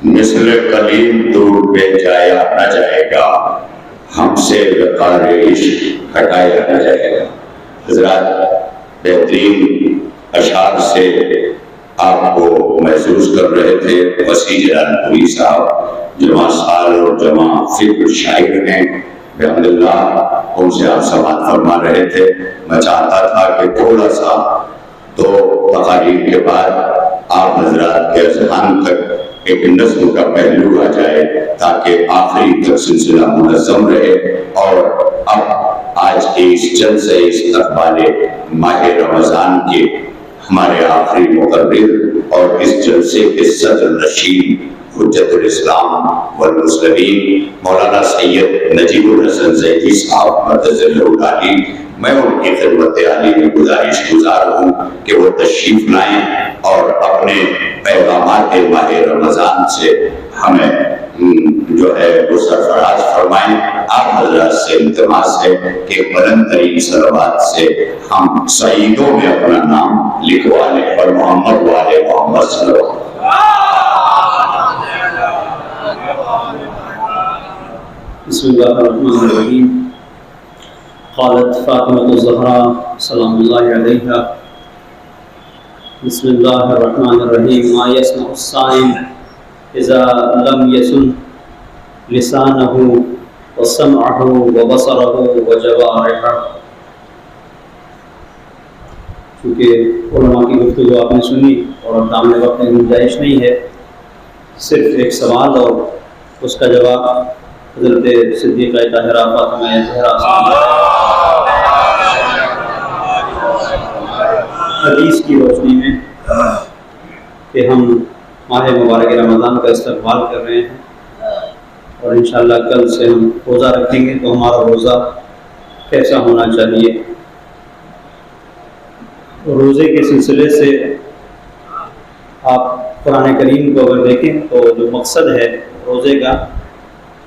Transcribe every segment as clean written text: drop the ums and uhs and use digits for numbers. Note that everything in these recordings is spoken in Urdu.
مثل کلیم دور پہ جایا نہ جائے گا، ہم سے وقار عشق ہٹایا نہ جائے گا۔ حضرات بہترین اشعار سے آپ کو محسوس کر رہے تھے وسیع جلال پوری صاحب، جمع سال اور جمع فکر شاعر ہیں بحمد اللہ، ان سے آپ سماعت فرما رہے تھے۔ میں چاہتا تھا کہ تھوڑا سا تو تقاریر کے بعد آپ حضرات کے اذہان تک ایک نظم کا پہلو آ جائے تاکہ آخری تک سلسلہ منظم رہے۔ اور اب آج کے اس جلسے استقبال ماہ رمضان کے ہمارے آخری مقرر اور اس جلسے کے صدر نشین حجت الاسلام والمسلمین مولانا سید نجیب الحسن زیدی صاحب مدد العالی، میں ان کی خدمت عالی میں گزارش گزار ہوں کہ وہ تشریف لائیں اور اپنے پیغامات ماہ رمضان سے ہمیں جو ہے وہ سرفراز فرمائیں۔ آپ حضرات سے التماس ہے کہ بلند ترین صلوات سے ہم سعیدوں میں اپنا نام لکھوا لیں اور محمد والے محمد صلی اللہ علیہ وسلم۔ بسم اللہ الرحمن الرحیم۔ قالت فاطمة الزہرا سلام اللہ علیہا، بسم اللہ الرحمن الرحیم۔ ما یسمع الصائم اذا لم یسن لسانہ وسمعہ وبصرہ وجوارحہ۔ چونکہ علماء کی گفتگو آپ نے سنی اور دامن وقت میں گنجائش نہیں ہے، صرف ایک سوال اور اس کا جواب حضرت صدیقہ طاہرہ فاطمہ زہرا حدیث کی روشنی میں کہ ہم ماہ مبارک رمضان کا استقبال کر رہے ہیں اور انشاءاللہ کل سے ہم روزہ رکھیں گے، تو ہمارا روزہ کیسا ہونا چاہیے۔ روزے کے سلسلے سے آپ قرآن کریم کو اگر دیکھیں تو جو مقصد ہے روزے کا،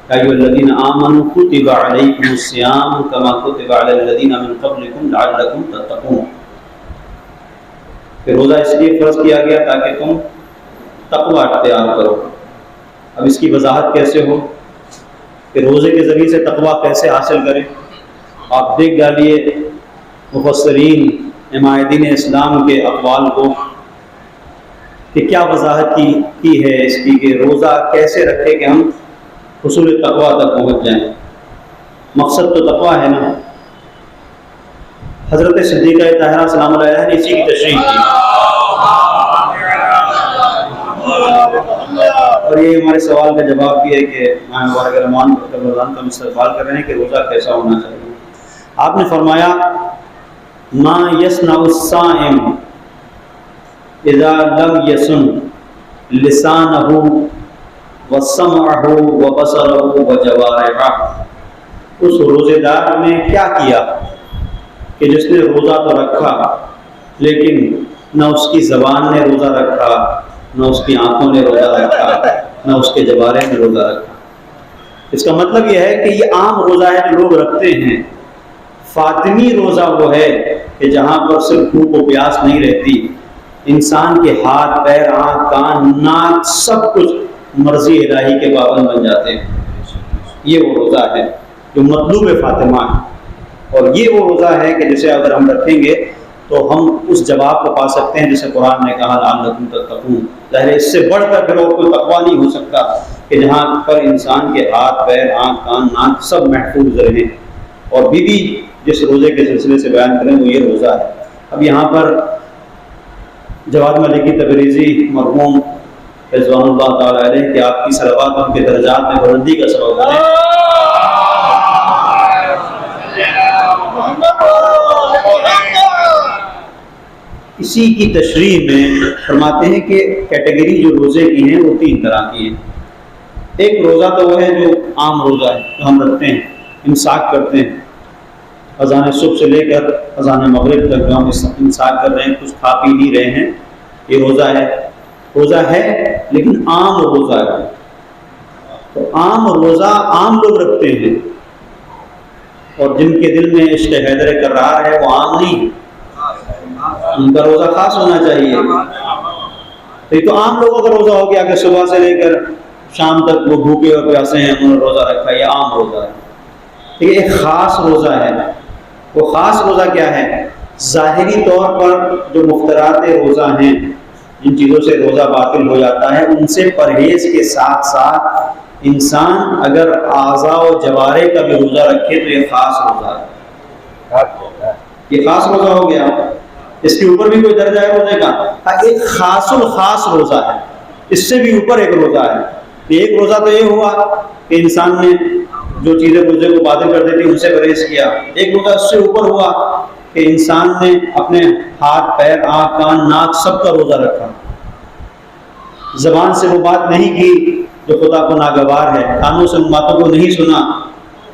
ایھا الذین آمنوا کتب علیکم الصیام کما کتب علی الذین من قبلکم لعلکم تتقون، کہ روزہ اس لیے فرض کیا گیا تاکہ تم تقوی اختیار کرو۔ اب اس کی وضاحت کیسے ہو کہ روزے کے ذریعے سے تقوی کیسے حاصل کریں، آپ دیکھ ڈالیے مفسرین عمائدین اسلام کے اقوال کو کہ کیا وضاحت کی ہے اس کی کہ روزہ کیسے رکھے کہ ہم حصول تقوی تک پہنچ جائیں۔ مقصد تو تقوی ہے نا۔ حضرت صدیقہ طاہرہ سلام اللہ علیہا نے اسی کی تشریح کی اور یہ ہمارے سوال کا جواب بھی ہے کہ ماہ مبارک رمضان کا ہم استقبال کر رہے ہیں کہ روزہ کیسا ہونا چاہیے۔ آپ نے فرمایا ما یصنع الصائم اذا لم یسن لسانہ وسمعہ وبصرہ وجوارحہ، اس روزے دار نے کیا کیا کہ جس نے روزہ تو رکھا لیکن نہ اس کی زبان نے روزہ رکھا، نہ اس کی آنکھوں نے روزہ رکھا، نہ اس کے جوارح نے روزہ رکھا۔ اس کا مطلب یہ ہے کہ یہ عام روزہ ہے جو لوگ رکھتے ہیں، فاطمی روزہ وہ ہے کہ جہاں پر صرف بھوک و پیاس نہیں رہتی، انسان کے ہاتھ پیر آنکھ کان ناک سب کچھ مرضی الہی کے پابند بن جاتے ہیں۔ یہ وہ روزہ ہے جو مطلوب فاطمہ ہے، اور یہ وہ روزہ ہے کہ جسے اگر ہم رکھیں گے تو ہم اس جواب کو پا سکتے ہیں جسے قرآن نے کہا لعلکم تتقون۔ ظاہر ہے اس سے بڑھ کر پھر اور کوئی تقویٰ نہیں ہو سکتا کہ جہاں پر انسان کے ہاتھ پیر آنکھ کان ناک سب محفوظ رہیں۔ اور بیوی جس روزے کے سلسلے سے بیان کریں وہ یہ روزہ ہے۔ اب یہاں پر جواد ملکی تبریزی مرحوم رضوان اللہ تعالیٰ علیہ کہ آپ کی صلوات ان کے درجات میں بلندی کا سبب بنے۔ اسی کی تشریح میں فرماتے ہیں کہ کیٹیگری جو روزے کی ہیں وہ 3 طرح کی ہیں۔ ایک روزہ تو وہ ہے جو عام روزہ ہے جو ہم رکھتے ہیں، امساک کرتے ہیں، اذان صبح سے لے کر اذان مغرب تک جو ہم امساک کر رہے ہیں، کچھ کھا پی نہیں رہے ہیں، یہ روزہ ہے۔ روزہ ہے لیکن عام روزہ ہے، تو عام روزہ عام لوگ رکھتے ہیں، اور جن کے دل میں عشق حیدر کرار ہے وہ عام نہیں، ان کا روزہ خاص ہونا چاہیے۔ تو یہ تو عام لوگوں کا روزہ ہو گیا کہ صبح سے لے کر شام تک وہ بھوکے اور پیاسے ہیں، انہوں نے روزہ رکھا، یہ عام روزہ ہے۔ یہ ایک خاص روزہ ہے۔ وہ خاص روزہ کیا ہے؟ ظاہری طور پر جو مفترات روزہ ہیں، جن چیزوں سے روزہ باطل ہو جاتا ہے، ان سے پرہیز کے ساتھ ساتھ انسان اگر اعضاء و جوارح کا بھی روزہ رکھے تو یہ خاص روزہ ہے، یہ خاص روزہ ہو گیا۔ اس کے اوپر بھی کوئی درجہ ہے روزے کا؟ ایک خاص الخاص روزہ ہے، اس سے بھی اوپر ایک روزہ ہے۔ ایک روزہ تو یہ ہوا کہ انسان نے جو چیزیں روزے کو باطل کر دیتی ان سے پرہیز کیا، ایک روزہ اس سے اوپر ہوا کہ انسان نے اپنے ہاتھ پیر آنکھ کان ناک سب کا روزہ رکھا، زبان سے وہ بات نہیں کی جو خدا کو ناگوار ہے، کانوں سے ان باتوں کو نہیں سنا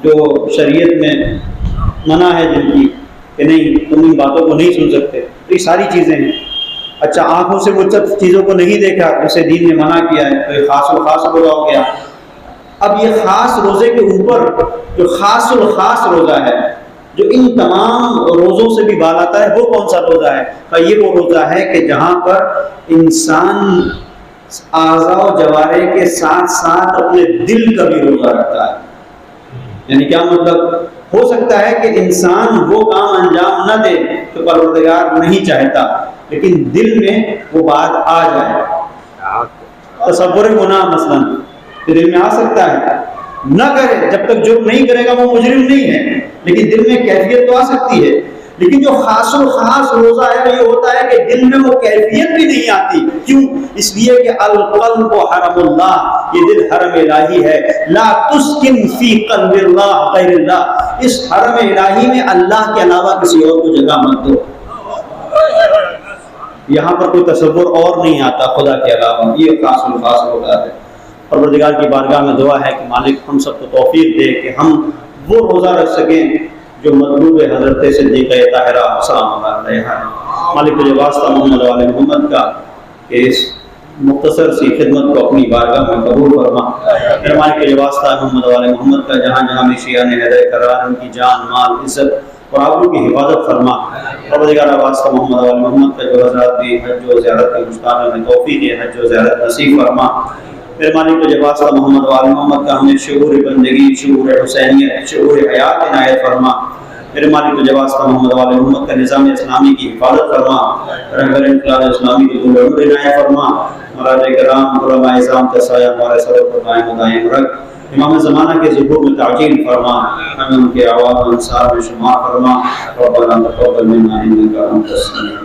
جو شریعت میں منع ہے جن کی کہ نہیں تم ان باتوں کو نہیں سن سکتے، تو یہ ساری چیزیں ہیں۔ اچھا آنکھوں سے وہ سب چیزوں کو نہیں دیکھا جسے دین نے منع کیا ہے، تو یہ خاص الخاص روزہ ہو گیا۔ اب یہ خاص روزے کے اوپر جو خاص الخاص روزہ ہے جو ان تمام روزوں سے بھی بالاتا ہے، وہ کون سا روزہ ہے؟ یہ وہ روزہ ہے کہ جہاں پر انسان اعضاء و جوارح کے ساتھ ساتھ اپنے دل کا بھی روزہ رکھتا ہے۔ یعنی کیا مطلب؟ ہو سکتا ہے کہ انسان وہ کام انجام نہ دے تو پروردگار نہیں چاہتا، لیکن دل میں وہ بات آ جائے۔ تصور گناہ مثلا دل میں آ سکتا ہے، نہ کرے، جب تک جرم نہیں کرے گا وہ مجرم نہیں ہے، لیکن دل میں کیفیت تو آ سکتی ہے۔ لیکن جو خاص الخاص روزہ ہے وہ یہ ہوتا ہے کہ دل میں وہ کیفیت بھی نہیں آتی۔ کیوں؟ اس لیے کہ القلب حرم اللہ، یہ دل حرم الہی ہے۔ لا تسکن فی قلب اللہ غیر اللہ، اس حرم الہی میں اللہ کے علاوہ کسی اور کو جگہ مت دو۔ یہاں پر کوئی تصور اور نہیں آتا خدا کے علاوہ، یہ خاص الخاص روزہ ہے۔ پروردگار کی بارگاہ میں دعا ہے کہ مالک ہم سب کو توفیق دے کہ ہم وہ روزہ رکھ سکیں جو مطلوب حضرت صدیقہ طاہرہ سلام اللہ علیہ ہے۔ مالک تجھے واسطہ محمد و آل محمد کا کہ اس مختصر سی خدمت کو اپنی بارگاہ میں قبول فرما۔ میرے مالک تجھے واسطہ محمد و آل محمد کا جہاں جہاں بھی شیعہ نے ہدایت قرار، ان کی جان مال عزت اور آبرو کی حفاظت فرما۔ پروردگار واسطہ محمد و آل محمد کا جو حضرات بھی حج و زیارت کے مستقبل میں توفیق حج و زیارت نصیب فرما۔ میرے مالک تجھے واسطہ محمد و آل محمد کا ہمیں شعور بندگی، شعور حسینیت، شعور حیات عنایت فرما۔ میرے مالک تجھے واسطہ محمد و آل محمد کا نظام اسلامی کی حفاظت فرما، رہبر انقلاب اسلامی کی طول عمر عنایت فرما۔ مراجع کرام علماء اعظام کا سایہ ہمارے سر پر قائم و دائم رکھ۔ امام زمانہ کے ظہور میں تعجیل فرما، ہمیں ان کے عوام و انصار میں شمار فرما۔ ربنا تقبل منا انک انت السمیع